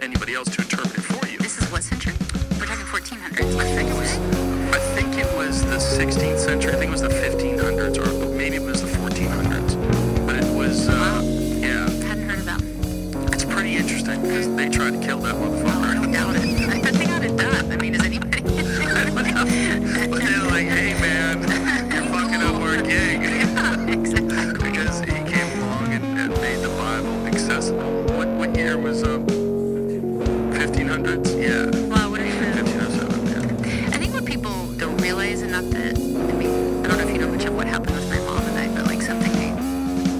anybody else to interpret it for you. This is what century? We're talking 1400s. I think it was the 16th century. I think it was the 1500s, or maybe it was the 1400s. But it was, yeah. Hadn't heard of them. It's pretty interesting because they tried to kill that motherfucker. I don't doubt it. I thought they got it done. I mean, is anybody? I don't know. But they're like, hey man, you're fucking up our gig. Yeah, exactly. Because he came along and made the Bible accessible. What year was 1500s? Yeah. Well, what do you mean? 1507, yeah. I think what people don't realize, and not that, I mean, I don't know if you know much of what happened with my mom and I, but like something I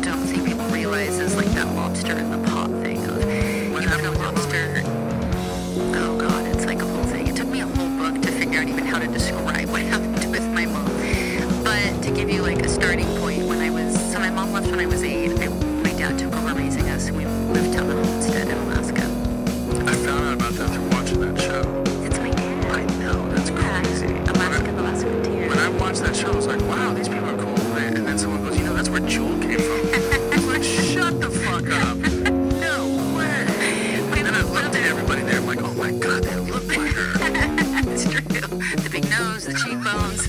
don't think people realize is like that lobster in the pot thing of, What you put a happened? lobster, oh god, it's like a whole thing. It took me a whole book to figure out even how to describe what happened with my mom. But to give you like a starting point, so my mom left when I was 8, my dad took over raising us, and we lived down in Homestead in Alaska. I found out about that through watching that show. It's my dad. I know, that's crazy. Alaska, the last frontier. When I watched that show, I was like, wow, these people are cool. And then someone goes, that's where Jewel came from. I was like, shut the fuck up. No way. And then I looked at everybody there. I'm like, oh my god, they look like her. It's true. The big nose, the cheekbones.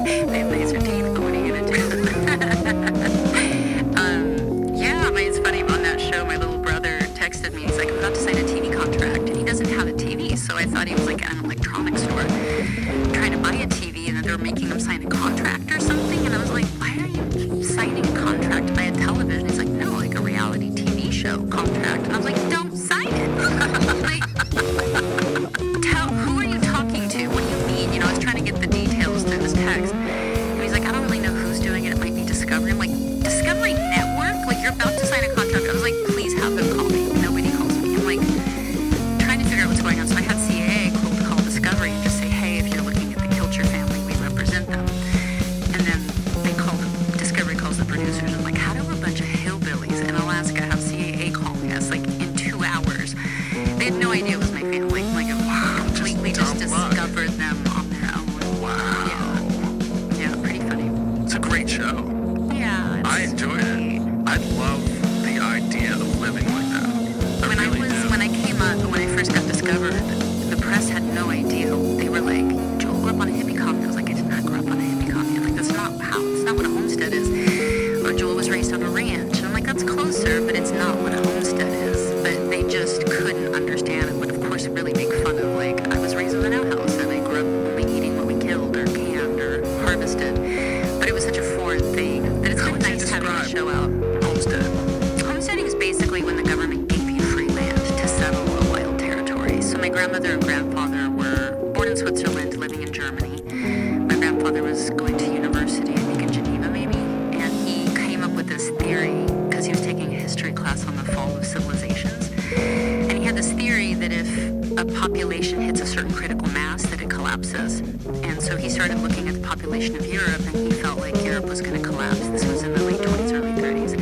They have laser teeth. What are you gonna do? It's funny. On that show, my little brother texted me. He's like, I'm about to sign a TV contract, and he doesn't have a TV, so I thought he was like at an electronics store trying to buy a TV, and that they were making him sign a contract or something. And I was like, why are you signing a contract to buy a television? He's like, no, like a reality TV show contract. And I was like, don't sign it. Like, who are you talking to? What do you mean? I was trying to get the details through this text. And he's like, I don't really know who's doing it. It might be Discovery. I'm like, Discovery Network? Like, you're about to sign a contract. I was like, please have them call me. Nobody calls me. I'm like, trying to figure out what's going on. So I had CAA call Discovery and just say, hey, if you're looking at the Kilcher family, we represent them. And then Discovery calls the producers. I'm like, how do a bunch of hillbillies in Alaska have CAA calling us, like, in 2 hours? They had no idea it was my family. Like, completely just discovered them on their own. Wow. Yeah, pretty funny. It's a great show. Yeah. I enjoyed it. I love the idea of living like that. When I first got discovered, the press had no idea. They were like, Joel grew up on a hippie commune. I was like, I did not grow up on a hippie commune. Like, that's not what a homestead is. Or Joel was raised on a ranch. And I'm like, that's closer, but it's not what a homestead is. But they just couldn't understand and would, of course, really make fun of, like, I was raised in an outhouse and I grew up only eating what we killed or canned or harvested. But it was such a foreign thing that it's been nice having the show out. Homestead. Homesteading is basically when the government gave you free land to settle a wild territory. So my grandmother and grandfather were born in Switzerland, living in Germany. My grandfather was going to university, I think in Geneva maybe, and he came up with this theory because he was taking a history class on the fall of civilizations. And he had this theory that if a population hits a certain critical mass, that it collapses. And so he started looking at the population of Europe, and he felt like Europe was going to collapse. This was in the late 20s, early 30s.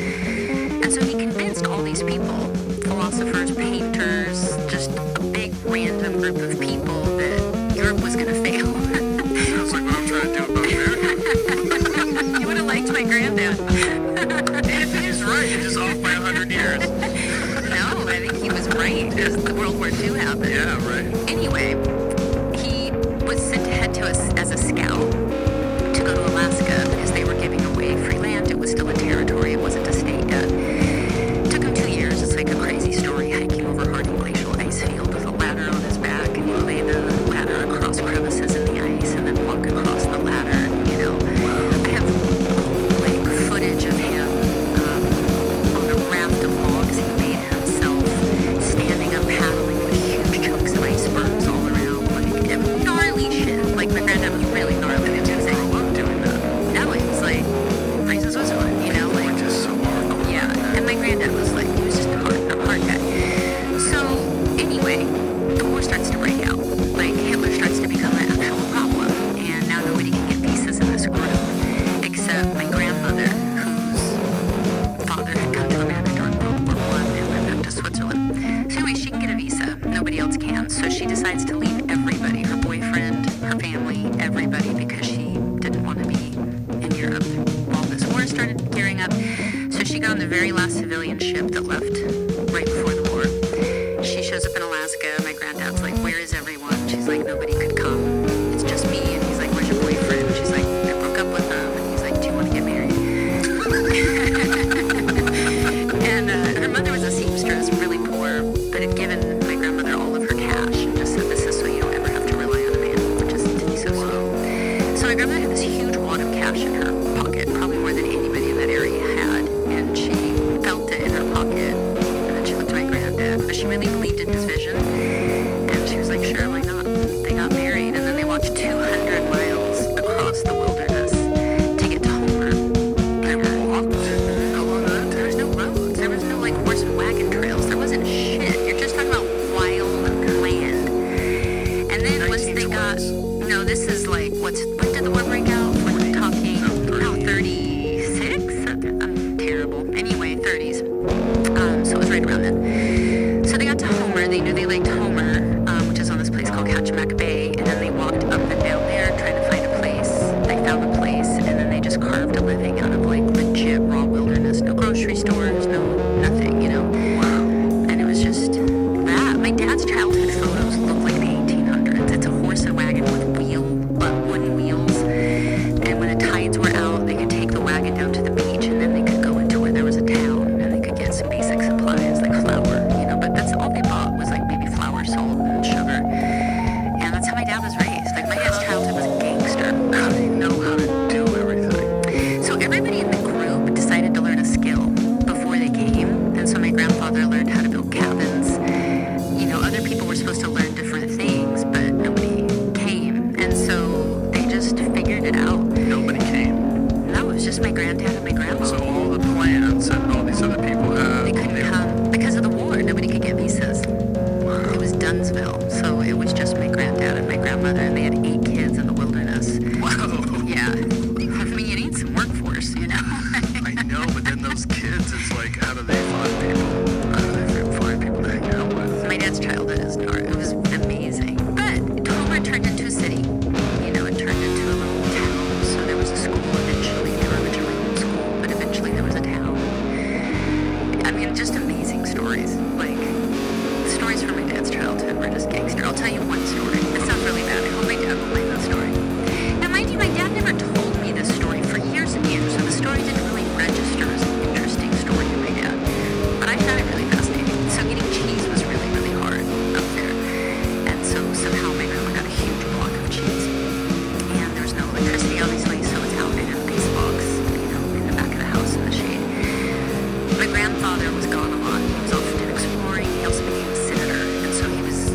And so he convinced all these people, philosophers, painters, just a big random group of people that Europe was going to fail. Sounds like what I'm trying to do about America. You would have liked my granddad. If he's right, he's just off by 100 years. No, I think he was right because the World War II happened. Yeah, right. Anyway, he was sent ahead to us as a scout to go to Alaska because they were giving away free land. It was still a territory. It wasn't a state yet. It took him 2 years. It's like a crazy story, hiking over hardened glacial ice field with a ladder on his back, and you lay the ladder across crevices in the ice and then walk across the ladder. I have like footage of him on a raft of logs he made himself, standing up paddling with huge chunks of icebergs all around, like gnarly shit. Like my granddad was really gnarly. It was insane. I love doing that. No, it was like raising Switzerland, like just so hardcore. yeah. And my granddad was like, he was just a hard guy. So anyway, the war starts to break out. Like Hitler starts to become an actual problem, and now nobody can get visas in this group except my grandmother, whose father had come to America during World War I and went back to Switzerland. So anyway, she can get a visa. Nobody else can. So she decides to leave everybody, her boyfriend, her family, everybody, because she didn't want to be in Europe while this war started gearing up. So she got on the very last civilian ship that left right shows up in Alaska. My granddad's like, where is everyone? She's like, nobody could come. It's just me. And he's like, where's your boyfriend? She's like, I broke up with him. And he's like, do you want to get married? And her mother was a seamstress, really poor, but had given my grandmother all of her cash and just said, this is so you don't ever have to rely on a man, which is to be so sweet. So my grandmother had this huge wad of cash in her pocket, probably more than anybody in that area had, and she felt it in her pocket, and then she looked at my granddad, but she really believed in his vision, and she was like, sure, why not? They got married, and then they walked 200 miles across the wilderness to get to Homer. They walked? How long did that take? There was no roads. There was no, like, horse and wagon trails. There wasn't shit. You're just talking about wild land. And then once they got... 1920s. No, this is like, when did the war break out? We're talking... No, 36? I'm terrible. Anyway, 30s. So it was right around then. So they got to Homer. They knew they liked Homer, which is on this place called Kachemak Bay. And then they walked up and down there trying to find a place. They found a place, and then they just carved a living out of, like, legit raw wilderness. No grocery stores, no nothing, you know? Wow. And it was just that. My dad's childhood photos look like the 1800s. It's a horse and wagon with wooden wheels. And when the tides were out, they could take the wagon down to the beach, and then they could go into where there was a town, and they could get some basic supplies like flour, you know. But that's all they bought was like maybe flour, salt, and sugar. And that's how my dad was raised. Like my dad's childhood was gangster. How do you know how to do everything? So everybody in the group decided to learn a skill before they came. And so my grandfather learned how to build cabins. You know, other people were supposed to learn different things, but nobody came. And so they just figured it out. Nobody came. No, it was just my granddad and my grandma. So all the plans that all these other people had, They couldn't come because of the war. Nobody could get visas. Wow. It was Dunsville. So it was just my granddad and my grandmother, and they had 8 kids in the wilderness. Wow. Yeah. I mean, you need some workforce, you know? I know, but then those kids, it's like, how do they find people? How do they find people to hang out with? My dad's childhood is it was amazing. But Homer turned into a city. You know, it turned into a little town. So there was a school eventually. They were originally homeschooled, but eventually there was a town. I mean, just amazing stories. Like, the stories from my dad's childhood were just gangster. I'll tell you one story. It sounds really bad. I hope my dad will like that story. Now, mind you, my dad never told me this story for years and years, so the story didn't really register as an interesting story to my dad. But I found it really fascinating. So getting cheese was really, really hard up there. And so somehow my grandma got a huge block of cheese. And there was no electricity, obviously, so it's out in an ice box, you know, in the back of the house in the shade. My grandfather was gone a lot. He was often exploring. He also became a senator. And so he was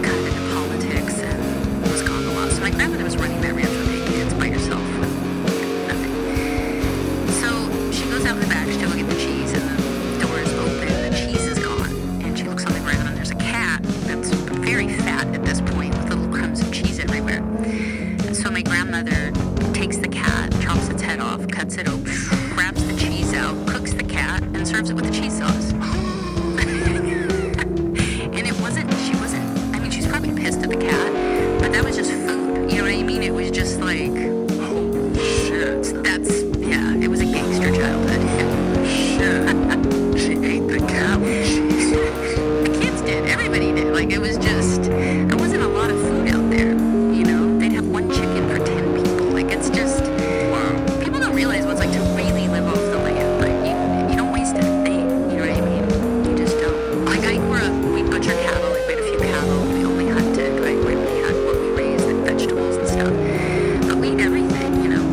kind of into politics and was gone a lot. So my grandmother was running that ranch with 8 kids by herself with nothing. So she goes out in the back to go get the cheese, and the door is open, the cheese is gone. And she looks on the ground, and there's a cat that's very fat at this point with little crumbs of cheese everywhere. And so my grandmother takes the cat, chops its head off, cuts it open, grabs the cheese out, cooks the cat, and serves it with the cheese sauce. And she wasn't, I mean, she's probably pissed at the cat, but that was just food. You know what I mean? It was just like, Holy shit. yeah, it was a gangster childhood. Shit. She ate the cat with cheese sauce. The kids did. Everybody did. Like, it was just, there wasn't a lot of food out there. You know, they'd have one chicken for 10 people. Like, it's just, Wow. people don't realize what it's like to really live off the land. Like, you don't waste a thing. You know what I mean? You just don't. Like, we butchered cattle. Like, we had a few cattle. We only hunted. Like, we only had what we raised and vegetables and stuff. But we ate everything, you know.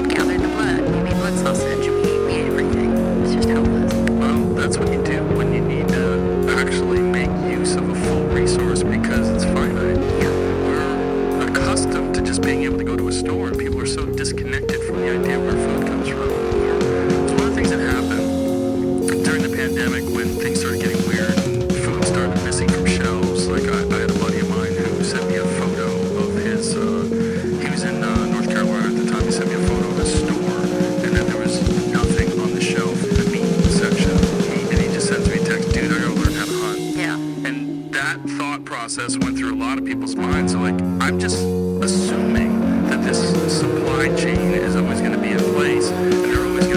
Gathered the blood. We made blood sausage. We ate everything. It's just how it was. Well, that's what you do when you need to actually make use of a full resource because it's finite. Yeah. We're accustomed to just being able to go to a store, and people are so disconnected from the idea where food comes from. It's one of the things that happened during the pandemic when things started getting weird and food started missing from shelves. Like I had a buddy of mine who sent me a photo of his, he was in North Carolina at the time, he sent me a photo of his store, and then there was nothing on the shelf in the meat section. And he just sends me a text, dude, I gotta learn how to hunt. Yeah. And that thought process went through a lot of people's minds. So, like, I'm just assuming that this supply chain is always going to be in place, and they're always going